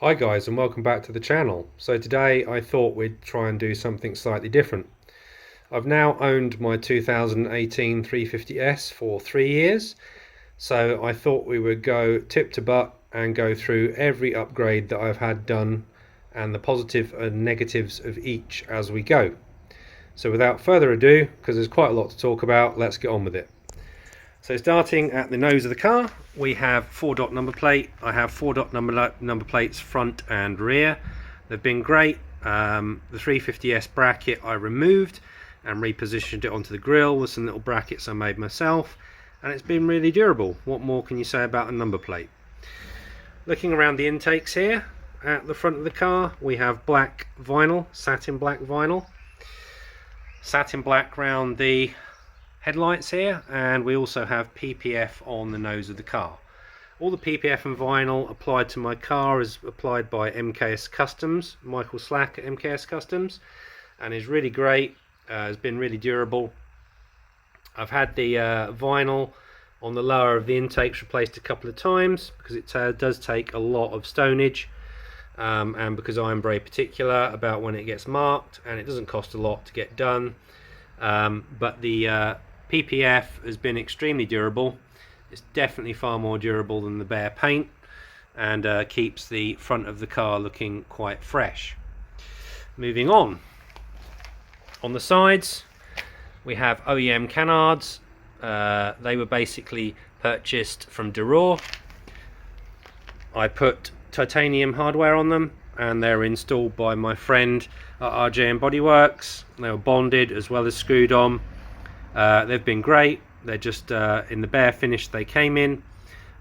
Hi guys, and welcome back to the channel. So today I thought we'd try and do something slightly different. I've now owned my 2018 350S for 3 years, so I thought we would go tip to butt and go through every upgrade that I've had done and the positive and negatives of each as we go. So without further ado, because there's quite a lot to talk about, let's get on with it. So starting at the nose of the car, we have 4-dot number plate. I have 4-dot number plates front and rear. They've been great. The 350S bracket I removed and repositioned it onto the grille with some little brackets I made myself, and it's been really durable. What more can you say about a number plate? Looking around the intakes here, at the front of the car we have black vinyl, satin black vinyl. Satin black round the headlights here, and we also have PPF on the nose of the car. All the PPF and vinyl applied to my car is applied by MKS Customs, Michael Slack at MKS Customs, and is really great. Has been really durable. I've had the vinyl on the lower of the intakes replaced a couple of times because it does take a lot of stonage, and because I'm very particular about when it gets marked, and it doesn't cost a lot to get done. But the PPF has been extremely durable. It's definitely far more durable than the bare paint, and keeps the front of the car looking quite fresh. Moving on the sides we have OEM canards. They were basically purchased from Duror. I put titanium hardware on them, and they're installed by my friend at RJM Bodyworks. They were bonded as well as screwed on. They've been great. They're just in the bare finish they came in,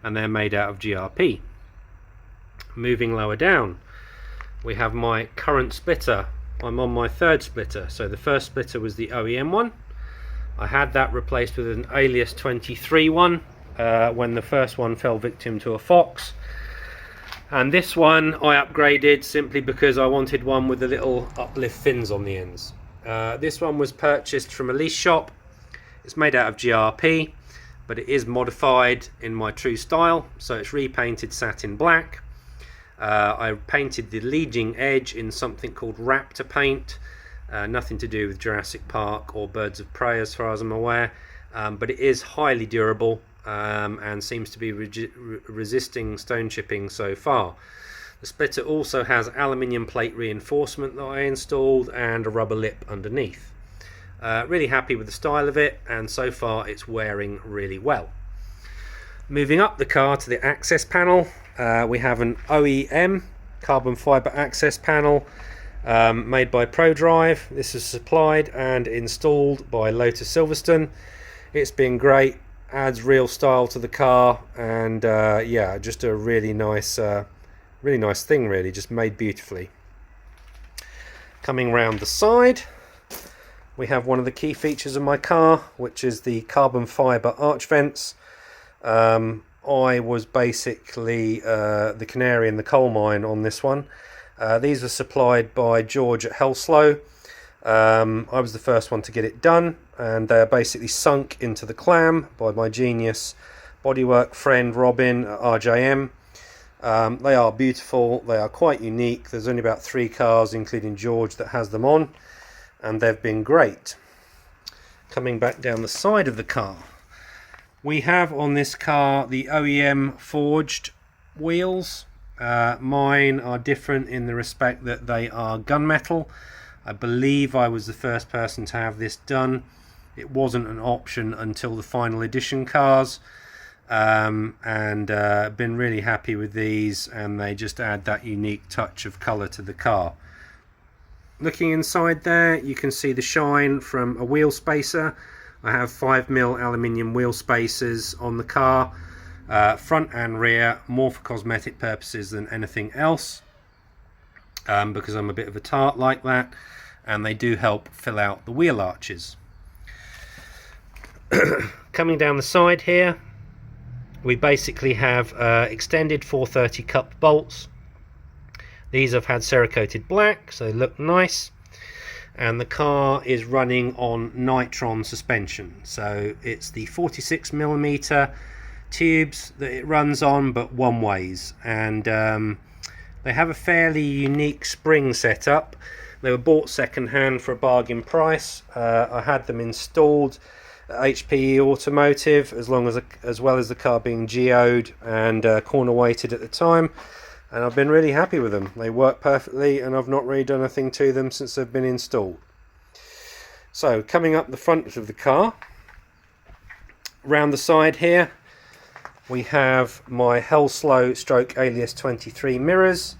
and they're made out of GRP. Moving lower down, we have my current splitter. I'm on my third splitter. So the first splitter was the OEM one. I had that replaced with an Alias 23 one when the first one fell victim to a fox. And this one I upgraded simply because I wanted one with the little uplift fins on the ends. This one was purchased from a lease shop. It's made out of GRP, but it is modified in my true style, so it's repainted satin black. I painted the leading edge in something called Raptor paint, nothing to do with Jurassic Park or Birds of Prey as far as I'm aware, but it is highly durable and seems to be resisting stone chipping so far. The splitter also has aluminium plate reinforcement that I installed and a rubber lip underneath. Really happy with the style of it, and so far it's wearing really well. Moving up the car to the access panel, we have an OEM carbon fibre access panel made by ProDrive. This is supplied and installed by Lotus Silverstone. It's been great, adds real style to the car, and yeah, just a really nice thing, really, just made beautifully. Coming round the side, we have one of the key features of my car, which is the carbon fibre arch vents. I was basically the canary in the coal mine on this one. These were supplied by George at Helslow. I was the first one to get it done, and they're basically sunk into the clam by my genius bodywork friend Robin at RJM. They are beautiful, they are quite unique. There's only about 3 cars, including George, that has them on, and they've been great. Coming back down the side of the car, we have on this car the OEM forged wheels. Mine are different in the respect that they are gunmetal. I believe I was the first person to have this done. It wasn't an option until the final edition cars, and been really happy with these, and they just add that unique touch of colour to the car. Looking inside there, you can see the shine from a wheel spacer. I have 5mm aluminium wheel spacers on the car, front and rear, more for cosmetic purposes than anything else, because I'm a bit of a tart like that, and they do help fill out the wheel arches. Coming down the side here, we basically have extended 430 cupped bolts. These have had Cerakoted black, so they look nice, and the car is running on nitron suspension, so it's the 46mm tubes that it runs on, but one ways, and They have a fairly unique spring setup. They were bought second hand for a bargain price. I had them installed at HPE Automotive, as well as the car being geoed and corner weighted at the time, and I've been really happy with them. They work perfectly, and I've not really done anything to them since they've been installed. So coming up the front of the car, round the side here, we have my Helslow stroke Alias 23 mirrors.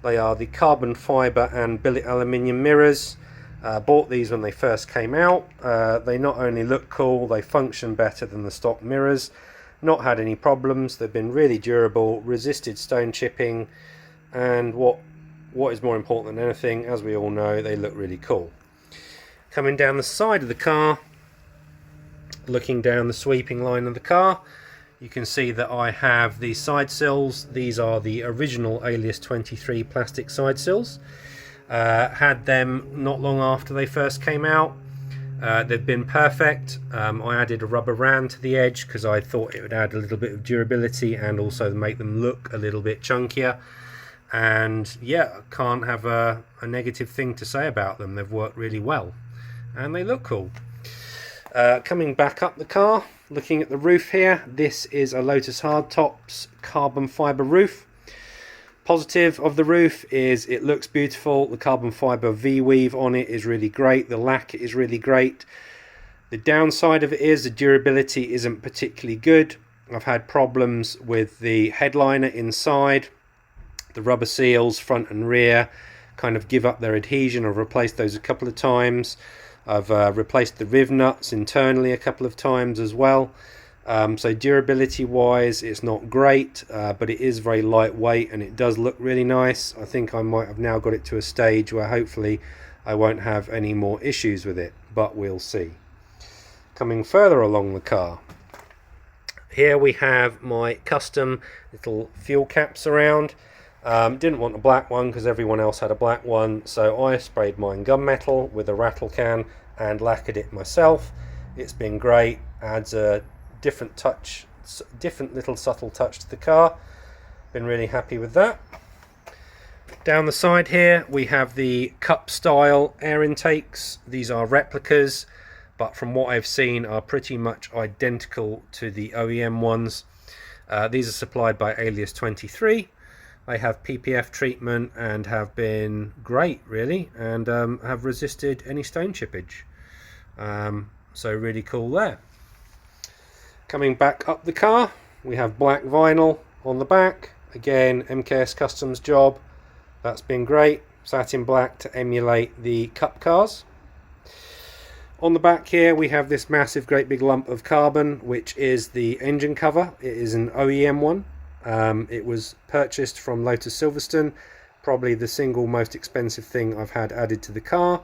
They are the carbon fibre and billet aluminium mirrors. Bought these when they first came out. They not only look cool, they function better than the stock mirrors. Not had any problems. They've been really durable, resisted stone chipping, and what is more important than anything, as we all know, they look really cool. Coming down the side of the car, looking down the sweeping line of the car, you can see that I have these side sills. These are the original Alias 23 plastic side sills. Had them not long after they first came out. They've been perfect. I added a rubber round to the edge because I thought it would add a little bit of durability and also make them look a little bit chunkier. And yeah, I can't have a negative thing to say about them. They've worked really well and they look cool. Coming back up the car, looking at the roof here, this is a Lotus Hardtops carbon fibre roof. Positive of the roof is it looks beautiful. The carbon fibre V-weave on it is really great. The lacquer is really great. The downside of it is the durability isn't particularly good. I've had problems with the headliner inside. The rubber seals front and rear kind of give up their adhesion. I've replaced those a couple of times. I've replaced the riv nuts internally a couple of times as well. So durability wise it's not great, but it is very lightweight and it does look really nice. I think I might have now got it to a stage where hopefully I won't have any more issues with it, but we'll see. Coming further along the car, here we have my custom little fuel caps around. Didn't want a black one because everyone else had a black one, so I sprayed mine gunmetal with a rattle can and lacquered it myself. It's been great, adds a different little subtle touch to the car. Been really happy with that. Down the side here we have the cup style air intakes. These are replicas, but from what I've seen are pretty much identical to the OEM ones. These are supplied by Alias 23. They have PPF treatment and have been great really, and have resisted any stone chippage. So really cool there. Coming back up the car, we have black vinyl on the back. Again, MKS Customs job. That's been great. Satin black to emulate the cup cars. On the back here we have this massive great big lump of carbon, which is the engine cover. It is an OEM one. It was purchased from Lotus Silverstone, probably the single most expensive thing I've had added to the car.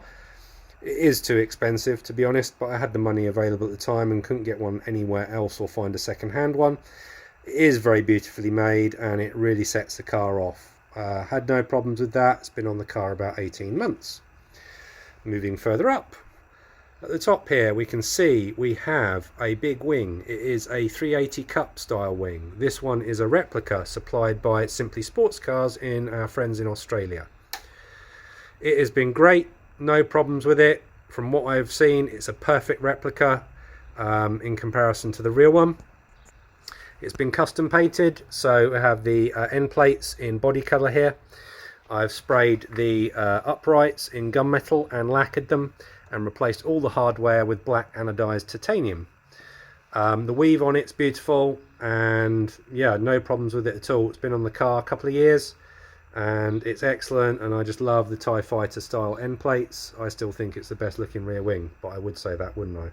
It is too expensive to be honest, but I had the money available at the time and couldn't get one anywhere else or find a second-hand one. It is very beautifully made and it really sets the car off. Had no problems with that. It's been on the car about 18 months. Moving further up, at the top here we can see we have a big wing. It is a 380 Cup style wing. This one is a replica supplied by Simply Sports Cars in our friends in Australia. It has been great, no problems with it. From what I've seen, it's a perfect replica in comparison to the real one. It's been custom painted, so I have the end plates in body colour here. I've sprayed the uprights in gunmetal and lacquered them, and replaced all the hardware with black anodized titanium. The weave on it's beautiful, and yeah, no problems with it at all. It's been on the car a couple of years and it's excellent, and I just love the TIE Fighter style end plates. I still think it's the best looking rear wing, but I would say that, wouldn't I?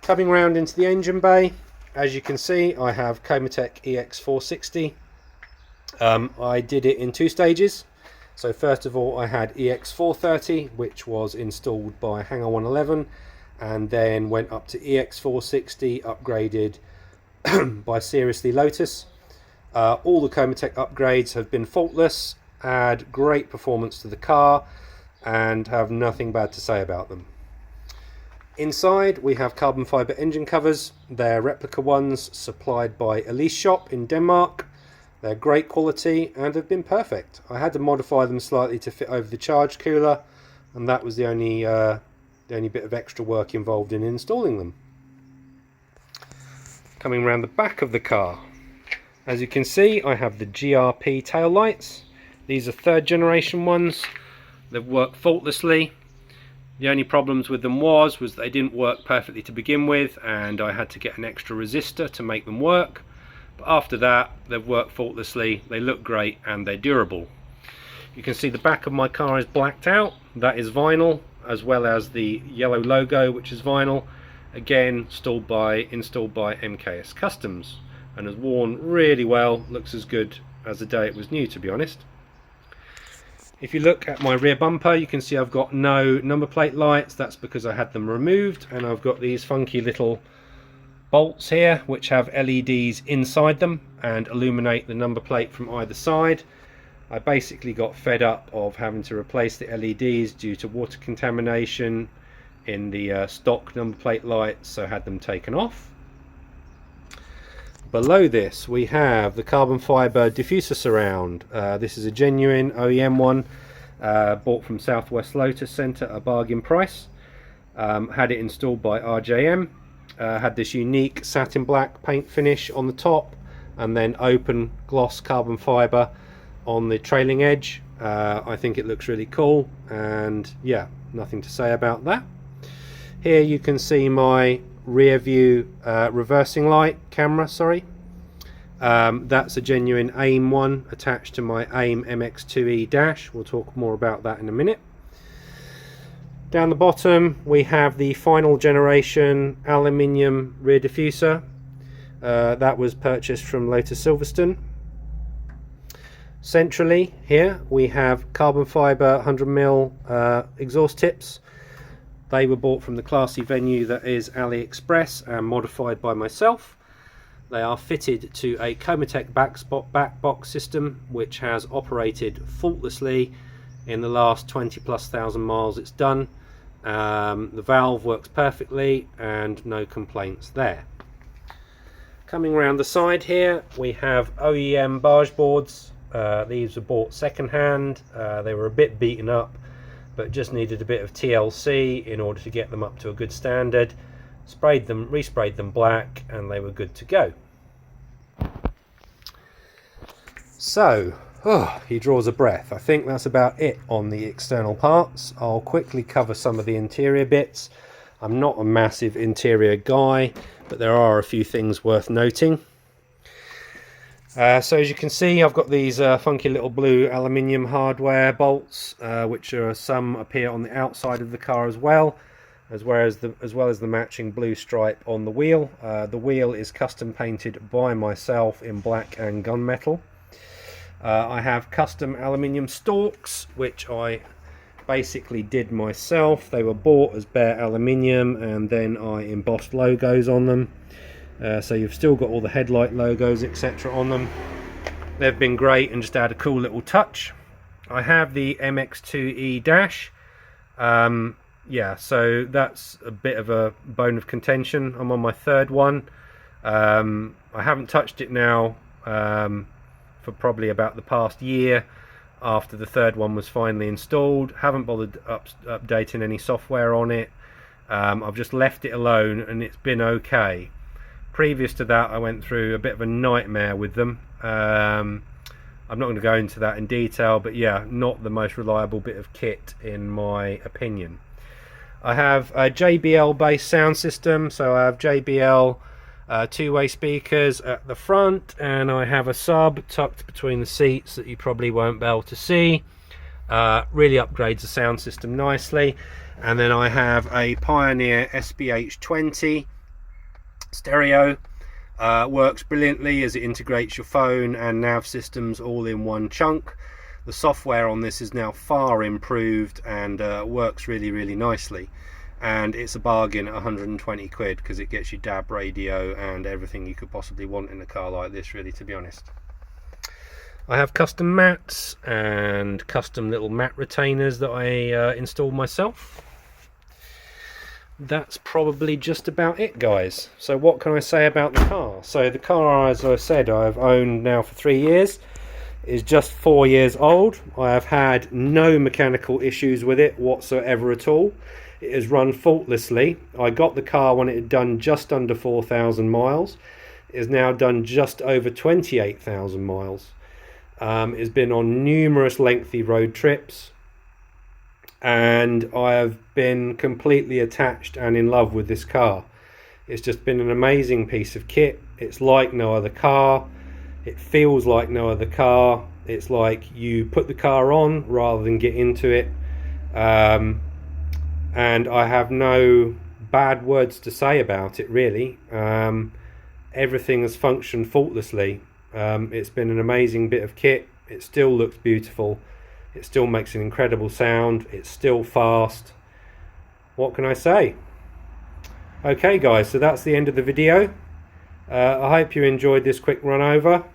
Coming round into the engine bay, as you can see I have Comatech EX460. I did it in two stages. So first of all I had EX430, which was installed by Hangar 111, and then went up to EX460 upgraded by Seriously Lotus. All the Comatech upgrades have been faultless, add great performance to the car, and have nothing bad to say about them. Inside we have carbon fibre engine covers. They're replica ones supplied by Elise Shop in Denmark. They're great quality and have been perfect. I had to modify them slightly to fit over the charge cooler, and that was the only bit of extra work involved in installing them. Coming around the back of the car, as you can see, I have the GRP tail lights. These are 3rd generation ones. They've worked faultlessly. The only problems with them was they didn't work perfectly to begin with, and I had to get an extra resistor to make them work. But after that, they've worked faultlessly. They look great and they're durable. You can see the back of my car is blacked out. That is vinyl, as well as the yellow logo, which is vinyl. Again, installed by MKS Customs, and has worn really well. Looks as good as the day it was new, to be honest. If you look at my rear bumper, you can see I've got no number plate lights. That's because I had them removed, and I've got these funky little bolts here which have LEDs inside them and illuminate the number plate from either side. I basically got fed up of having to replace the LEDs due to water contamination in the stock number plate lights, so I had them taken off. Below this we have the carbon fibre diffuser surround. This is a genuine OEM one, bought from Southwest Lotus Centre at a bargain price. Had it installed by RJM. Had this unique satin black paint finish on the top, and then open gloss carbon fibre on the trailing edge. I think it looks really cool, and yeah, nothing to say about that. Here you can see my rear view reversing light camera, that's a genuine AIM one attached to my AIM MX2E dash. We'll talk more about that in a minute. Down the bottom we have the final generation aluminium rear diffuser. That was purchased from Lotus Silverstone. Centrally here we have carbon fibre 100mm exhaust tips. They were bought from the classy venue that is AliExpress and modified by myself. They are fitted to a Comatech back box system, which has operated faultlessly in the last 20,000+ miles it's done. The valve works perfectly and no complaints there. Coming around the side here we have OEM barge boards. These were bought second hand. They were a bit beaten up, but just needed a bit of TLC in order to get them up to a good standard. Resprayed them black, and they were good to go. So, he draws a breath. I think that's about it on the external parts. I'll quickly cover some of the interior bits. I'm not a massive interior guy, but there are a few things worth noting. So as you can see, I've got these funky little blue aluminium hardware bolts, which are some appear on the outside of the car as well as the matching blue stripe on the wheel. The wheel is custom painted by myself in black and gunmetal. I have custom aluminium stalks, which I basically did myself. They were bought as bare aluminium, and then I embossed logos on them. So you've still got all the headlight logos etc on them. They've been great and just add a cool little touch. I have the MX2E dash. Yeah, so that's a bit of a bone of contention. I'm on my third one. I haven't touched it now for probably about the past year after the third one was finally installed. Haven't bothered updating any software on it. I've just left it alone and it's been okay. Previous to that I went through a bit of a nightmare with them. I'm not going to go into that in detail, but yeah, not the most reliable bit of kit in my opinion. I have a JBL based sound system, so I have JBL two-way speakers at the front, and I have a sub tucked between the seats that you probably won't be able to see. Really upgrades the sound system nicely. And then I have a Pioneer SBH20 stereo. Works brilliantly as it integrates your phone and nav systems all in one chunk. The software on this is now far improved and works really nicely, and it's a bargain at 120 quid because it gets you DAB radio and everything you could possibly want in a car like this, really, to be honest. I have custom mats and custom little mat retainers that I installed myself. that's probably just about it, guys. So what can I say about the car? So the car, as I said, I've owned now for 3 years. Is just 4 years old. I have had no mechanical issues with it whatsoever at all. It has run faultlessly. I got the car when it had done just under 4,000 miles. It has now done just over 28,000 miles. It's been on numerous lengthy road trips, and I have been completely attached and in love with this car. It's just been an amazing piece of kit. It's like no other car. It feels like no other car. It's like you put the car on rather than get into it. And I have no bad words to say about it, really. Everything has functioned faultlessly. It's been an amazing bit of kit. It still looks beautiful. It still makes an incredible sound. It's still fast. What can I say? Okay, guys, so that's the end of the video. I hope you enjoyed this quick run over.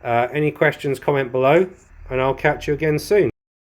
Any questions, comment below, and I'll catch you again soon.